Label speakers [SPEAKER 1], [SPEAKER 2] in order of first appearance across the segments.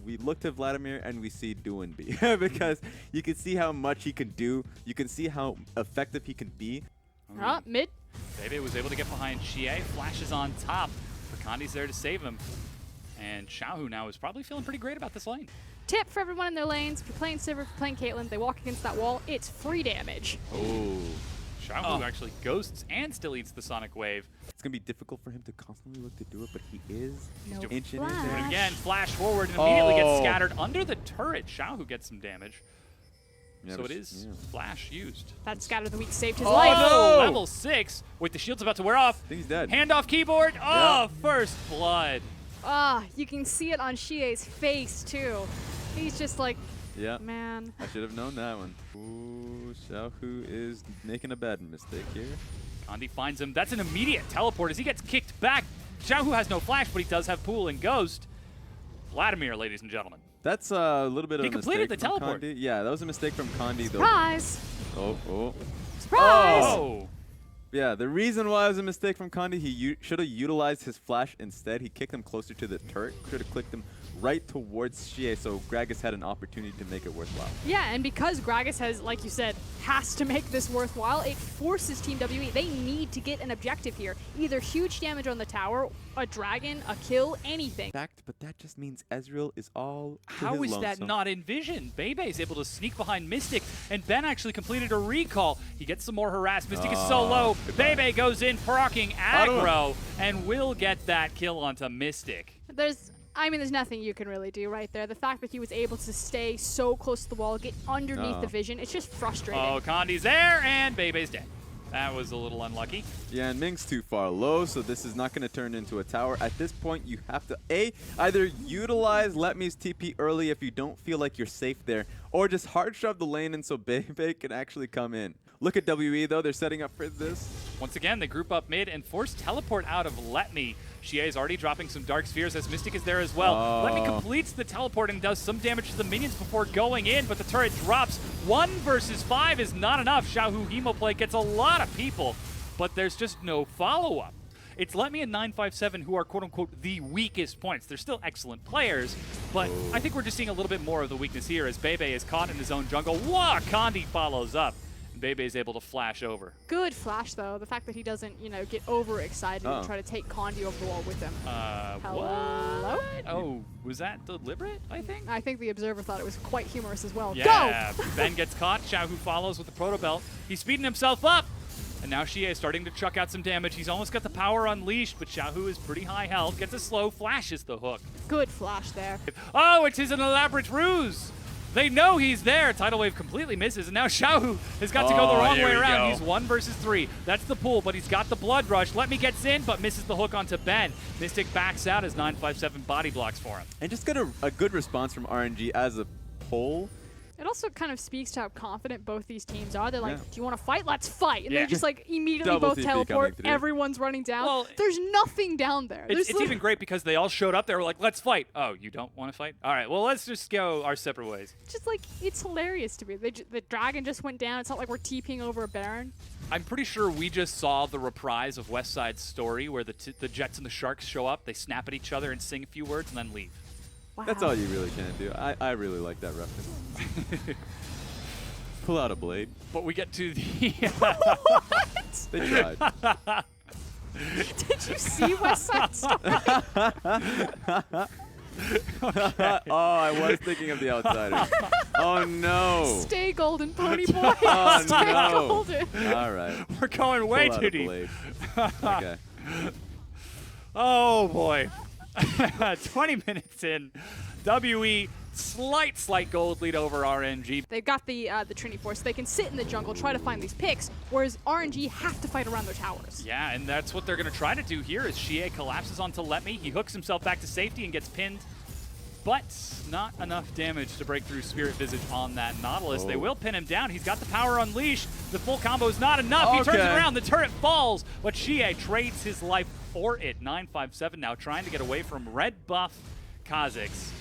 [SPEAKER 1] we look to Vladimir and we see doing B because you can see how much he can do. You can see how effective he can be.
[SPEAKER 2] Mid.
[SPEAKER 3] BAYBAY was able to get behind XIYE, flashes on top, but CONDI's there to save him. And XIAOHU now is probably feeling pretty great about this lane.
[SPEAKER 2] Tip for everyone in their lanes, if you're playing Sivir, if you're playing Caitlyn, they walk against that wall, it's free damage.
[SPEAKER 1] Oh.
[SPEAKER 3] XIAOHU actually ghosts and still eats the Sonic Wave.
[SPEAKER 1] It's going to be difficult for him to constantly look to do it, but he is
[SPEAKER 2] No
[SPEAKER 1] inching
[SPEAKER 2] flash.
[SPEAKER 1] in there.
[SPEAKER 3] And again, flash forward and immediately gets scattered under the turret. XIAOHU gets some damage.
[SPEAKER 1] Yeah,
[SPEAKER 3] So it is flash used.
[SPEAKER 2] That scattered the weak saved his
[SPEAKER 1] Oh,
[SPEAKER 2] life.
[SPEAKER 1] no!
[SPEAKER 3] Level 6. Wait, the shield's about to wear off.
[SPEAKER 1] I think he's dead.
[SPEAKER 3] Handoff keyboard. Oh, first blood.
[SPEAKER 2] You can see it on XIYE's face too. He's just like,
[SPEAKER 1] Yeah.
[SPEAKER 2] man.
[SPEAKER 1] I should have known that one. Ooh, XIAOHU is making a bad mistake here.
[SPEAKER 3] CONDI finds him. That's an immediate teleport as he gets kicked back. XIAOHU has no flash, but he does have Pool and Ghost. Vladimir, ladies and gentlemen.
[SPEAKER 1] That's a little bit of a mistake.
[SPEAKER 3] He completed the
[SPEAKER 1] from
[SPEAKER 3] teleport.
[SPEAKER 1] CONDI. Yeah, that was a mistake from CONDI though.
[SPEAKER 2] Surprise!
[SPEAKER 1] Oh.
[SPEAKER 2] Surprise!
[SPEAKER 3] Oh.
[SPEAKER 1] Yeah, the reason why it was a mistake from CONDI, he should have utilized his flash instead. He kicked him closer to the turret, could have clicked him right towards XIYE, so Gragas had an opportunity to make it worthwhile.
[SPEAKER 2] Yeah, and because Gragas has, like you said, has to make this worthwhile, it forces Team WE. They need to get an objective here. Either huge damage on the tower, a dragon, a kill, anything.
[SPEAKER 1] Fact, but that just means Ezreal is all to
[SPEAKER 3] How
[SPEAKER 1] his
[SPEAKER 3] is that
[SPEAKER 1] lonesome.
[SPEAKER 3] not envisioned? BAYBAY's able to sneak behind Mystic, and Ben actually completed a recall. He gets some more harass. Mystic is so low. BAYBAY goes in, proccing aggro, and will get that kill onto Mystic.
[SPEAKER 2] There's nothing you can really do right there. The fact that he was able to stay so close to the wall, get underneath the vision, it's just frustrating.
[SPEAKER 3] Oh, CONDI's there, and BAYBAY's dead. That was a little unlucky.
[SPEAKER 1] Yeah, and Ming's too far low, so this is not going to turn into a tower. At this point, you have to, either utilize LETME's TP early if you don't feel like you're safe there, or just hard shove the lane in so BAYBAY can actually come in. Look at WE, though. They're setting up for this.
[SPEAKER 3] Once again, they group up mid and force teleport out of LETME. XIYE is already dropping some Dark Spheres as Mystic is there as well. LETME completes the teleport and does some damage to the minions before going in, but the turret drops. 1 versus 5 is not enough. XIAOHU Hemoplay gets a lot of people, but there's just no follow-up. It's LETME and 957 who are quote-unquote the weakest points. They're still excellent players, but I think we're just seeing a little bit more of the weakness here as BAYBAY is caught in his own jungle. Wah! CONDI follows up. BAYBAY is able to flash over.
[SPEAKER 2] Good flash, though. The fact that he doesn't, get overexcited and try to take CONDI over the wall with him. Hello?
[SPEAKER 3] What? Oh, was that deliberate, I think?
[SPEAKER 2] I think the Observer thought it was quite humorous as well.
[SPEAKER 3] Yeah,
[SPEAKER 2] Go!
[SPEAKER 3] Ben gets caught. XIAOHU follows with the Proto Belt. He's speeding himself up. And now XIYE is starting to chuck out some damage. He's almost got the power unleashed, but XIAOHU is pretty high health. Gets a slow, flashes the hook.
[SPEAKER 2] Good flash there.
[SPEAKER 3] Oh, it is an elaborate ruse. They know he's there. Tidal Wave completely misses, and now XIAOHU has got to go the wrong way around. He's 1 versus 3. That's the pool, but he's got the Blood Rush. LETME gets in, but misses the hook onto Ben. Mystic backs out as 957 body blocks for him.
[SPEAKER 1] And just get a good response from RNG as a whole.
[SPEAKER 2] It also kind of speaks to how confident both these teams are. They're like, do you want to fight? Let's fight. And they just immediately
[SPEAKER 1] Double
[SPEAKER 2] both
[SPEAKER 1] TP
[SPEAKER 2] teleport.
[SPEAKER 1] coming through.
[SPEAKER 2] Everyone's running down.
[SPEAKER 3] Well,
[SPEAKER 2] there's nothing down there.
[SPEAKER 3] It's even great because they all showed up. They were like, let's fight. Oh, you don't want to fight? All right, well, let's just go our separate ways.
[SPEAKER 2] Just like, it's hilarious to me. The dragon just went down. It's not like we're TPing over a Baron.
[SPEAKER 3] I'm pretty sure we just saw the reprise of West Side Story where the Jets and the Sharks show up, they snap at each other and sing a few words and then leave.
[SPEAKER 2] Wow.
[SPEAKER 1] That's all you really can do. I really like that reference. Pull out a blade.
[SPEAKER 3] But we get to the...
[SPEAKER 1] They tried.
[SPEAKER 2] Did you see West Side Story?
[SPEAKER 1] Oh, I was thinking of The Outsiders. Oh, no.
[SPEAKER 2] Stay golden, pony boy.
[SPEAKER 1] Oh,
[SPEAKER 2] Stay
[SPEAKER 1] no.
[SPEAKER 2] golden.
[SPEAKER 1] All right.
[SPEAKER 3] We're going way
[SPEAKER 1] Pull out
[SPEAKER 3] too
[SPEAKER 1] a
[SPEAKER 3] deep.
[SPEAKER 1] blade. Okay.
[SPEAKER 3] Oh, boy. 20 minutes in. WE, slight gold lead over RNG.
[SPEAKER 2] They've got the Trinity Force. They can sit in the jungle, try to find these picks, whereas RNG have to fight around their towers.
[SPEAKER 3] Yeah, and that's what they're going to try to do here as XIYE collapses onto LETME. He hooks himself back to safety and gets pinned, but not enough damage to break through Spirit Visage on that Nautilus. They will pin him down. He's got the power unleashed. The full combo is not enough. He turns it around. The turret falls, but XIYE trades his life for it. 957 now trying to get away from red buff Kha'Zix.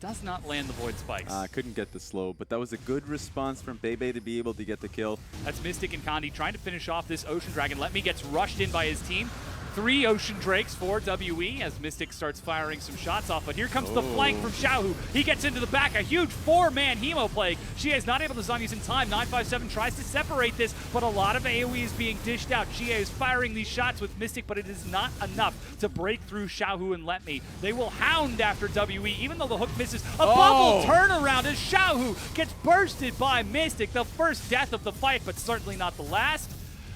[SPEAKER 3] Does not land the Void Spikes.
[SPEAKER 1] Couldn't get the slow, but that was a good response from BAYBAY to be able to get the kill.
[SPEAKER 3] That's Mystic and CONDI trying to finish off this Ocean Dragon. LETME gets rushed in by his team. 3 Ocean Drakes for WE as Mystic starts firing some shots off. But here comes the flank from XIAOHU. He gets into the back, a huge 4-man Hemo Plague. XIYE is not able to Zhonya's in time. 957 tries to separate this, but a lot of AoE is being dished out. XIYE is firing these shots with Mystic, but it is not enough to break through XIAOHU and LETME. They will hound after WE, even though the hook misses. A bubble turnaround as XIAOHU gets bursted by Mystic. The first death of the fight, but certainly not the last.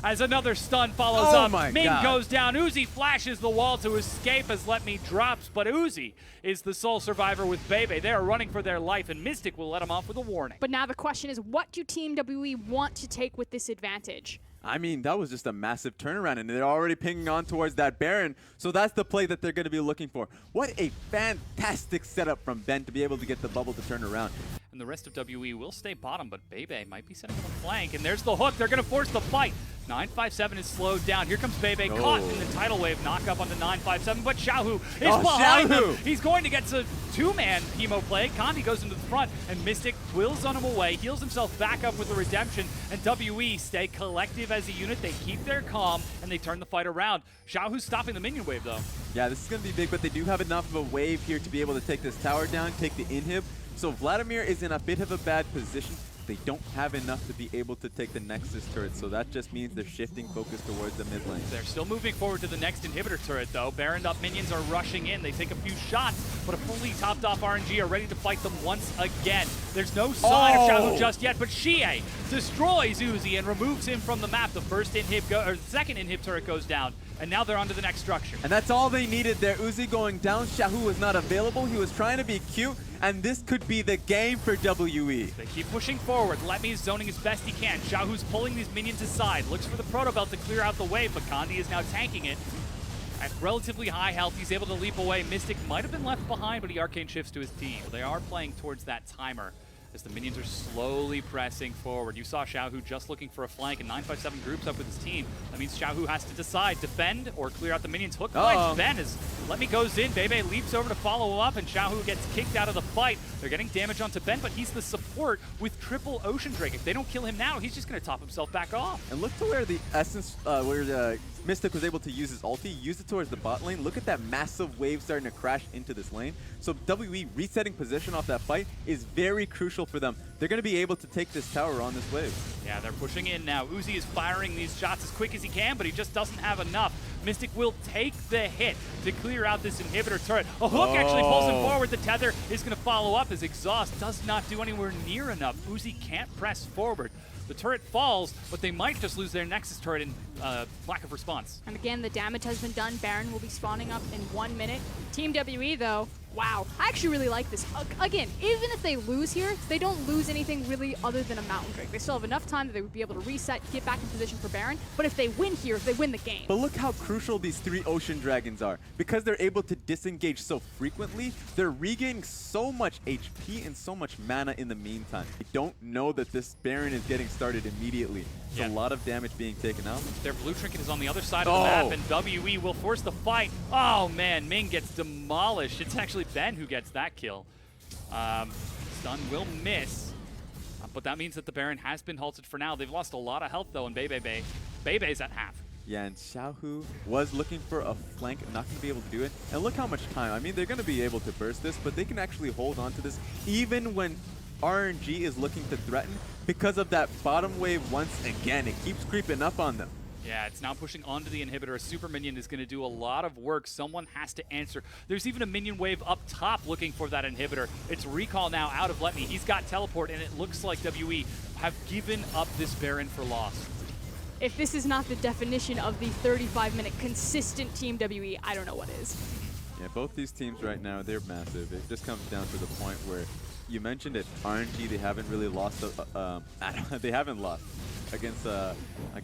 [SPEAKER 3] As another stun follows up, MING goes down. UZI flashes the wall to escape as LETME drops, but UZI is the sole survivor with BAYBAY. They are running for their life, and Mystic will let him off with a warning.
[SPEAKER 2] But now the question is, what do Team WE want to take with this advantage?
[SPEAKER 1] I mean, that was just a massive turnaround, and they're already pinging on towards that Baron, so that's the play that they're going to be looking for. What a fantastic setup from Ben to be able to get the bubble to turn around.
[SPEAKER 3] And the rest of WE will stay bottom, but BAYBAY might be setting up a flank, and there's the hook. They're going to force the fight. 957 is slowed down. Here comes BAYBAY, caught in the tidal wave, knock up onto 957, but XIAOHU is behind him. He's going to get to 2-man Hemo Plague. CONDI goes into the front, and Mystic will zone him away, heals himself back up with the redemption, and WE stay collective as a unit. They keep their calm, and they turn the fight around. XIAOHU's stopping the minion wave, though.
[SPEAKER 1] Yeah, this is going to be big, but they do have enough of a wave here to be able to take this tower down, take the inhib. So Vladimir is in a bit of a bad position. They don't have enough to be able to take the Nexus turret, so that just means they're shifting focus towards the mid lane.
[SPEAKER 3] They're still moving forward to the next inhibitor turret, though. Baroned up minions are rushing in. They take a few shots, but a fully topped off RNG are ready to fight them once again. There's no sign of XIAOHU just yet, but XIYE destroys UZI and removes him from the map. The first second inhib turret goes down, and now they're onto the next structure.
[SPEAKER 1] And that's all they needed there. UZI going down. XIAOHU was not available. He was trying to be cute, and this could be the game for WE.
[SPEAKER 3] They keep pushing forward. LETME is zoning as best he can. XIAOHU's pulling these minions aside. Looks for the Proto Belt to clear out the wave, but CONDI is now tanking it. At relatively high health, he's able to leap away. Mystic might have been left behind, but he arcane shifts to his team. They are playing towards that timer as the minions are slowly pressing forward. You saw XIAOHU just looking for a flank, and 957 groups up with his team. That means XIAOHU has to decide, defend or clear out the minions. Hook finds Ben as LETME goes in. BAYBAY leaps over to follow up, and XIAOHU gets kicked out of the fight. They're getting damage onto Ben, but he's the support with triple Ocean Drake. If they don't kill him now, he's just going to top himself back off.
[SPEAKER 1] And look to where the essence, where the Mystic was able to use his ulti, use it towards the bot lane. Look at that massive wave starting to crash into this lane. So WE resetting position off that fight is very crucial for them. They're going to be able to take this tower on this wave.
[SPEAKER 3] Yeah, they're pushing in now. UZI is firing these shots as quick as he can, but he just doesn't have enough. Mystic will take the hit to clear out this inhibitor turret. A hook actually pulls him forward. The tether is going to follow up as exhaust does not do anywhere near enough. UZI can't press forward. The turret falls, but they might just lose their Nexus turret in lack of response.
[SPEAKER 2] And again, the damage has been done. Baron will be spawning up in 1 minute. Team WE, though, wow. I actually really like this. Again, even if they lose here, they don't lose anything really other than a Mountain Drake. They still have enough time that they would be able to reset, get back in position for Baron. But if they win here, they win the game.
[SPEAKER 1] But look how crucial these 3 Ocean Dragons are. Because they're able to disengage so frequently, they're regaining so much HP and so much mana in the meantime. They don't know that this Baron is getting started immediately. There's a lot of damage being taken out.
[SPEAKER 3] Their blue trinket is on the other side of the map, and WE will force the fight. Oh man, MING gets demolished. It's actually Ben who gets that kill. Stun will miss, but that means that the Baron has been halted for now. They've lost a lot of health though, and BAYBAY's at half.
[SPEAKER 1] Yeah, and XIAOHU was looking for a flank, not going to be able to do it. And look how much time. I mean, they're going to be able to burst this, but they can actually hold on to this even when RNG is looking to threaten because of that bottom wave once again. It keeps creeping up on them.
[SPEAKER 3] Yeah, it's now pushing onto the inhibitor. A super minion is going to do a lot of work. Someone has to answer. There's even a minion wave up top looking for that inhibitor. It's recall now out of LETME. He's got teleport, and it looks like WE have given up this Baron for loss.
[SPEAKER 2] If this is not the definition of the 35-minute consistent Team WE, I don't know what is.
[SPEAKER 1] Yeah, both these teams right now, they're massive. It just comes down to the point where you mentioned it. RNG, they haven't really lost. They haven't lost against, I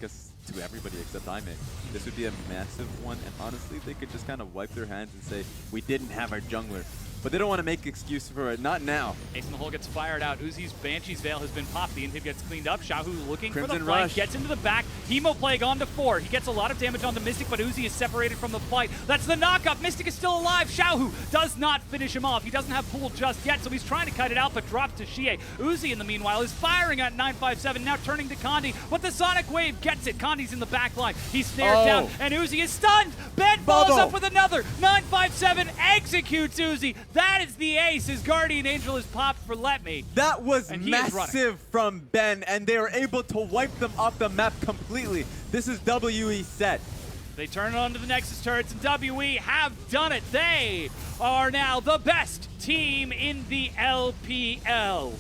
[SPEAKER 1] guess, to everybody except IMIG. This would be a massive one, and honestly, they could just kind of wipe their hands and say, we didn't have our jungler. but they don't want to make excuses for it. Not now.
[SPEAKER 3] Ace in the hole gets fired out. Uzi's Banshee's Veil has been popped. The inhib gets cleaned up. XIAOHU looking for the
[SPEAKER 1] Crimson
[SPEAKER 3] flank.
[SPEAKER 1] Rush.
[SPEAKER 3] Gets into the back. Hemo Plague onto 4. He gets a lot of damage onto Mystic, but Uzi is separated from the fight. That's the knockup. Mystic is still alive. XIAOHU does not finish him off. He doesn't have pool just yet, so he's trying to cut it out, but drops to XIYE. Uzi, in the meanwhile, is firing at 957, now turning to CONDI, but the Sonic Wave gets it. CONDI's in the back line. He's snared down, and Uzi is stunned. Ben follows up with another. 957 executes Uzi. That is the ace. His Guardian Angel is popped for LETME.
[SPEAKER 1] That was
[SPEAKER 3] And he is running.
[SPEAKER 1] massive from Ben, and they were able to wipe them off the map completely. This is WE set.
[SPEAKER 3] They turn it on to the Nexus turrets, and WE have done it. They are now the best team in the LPL.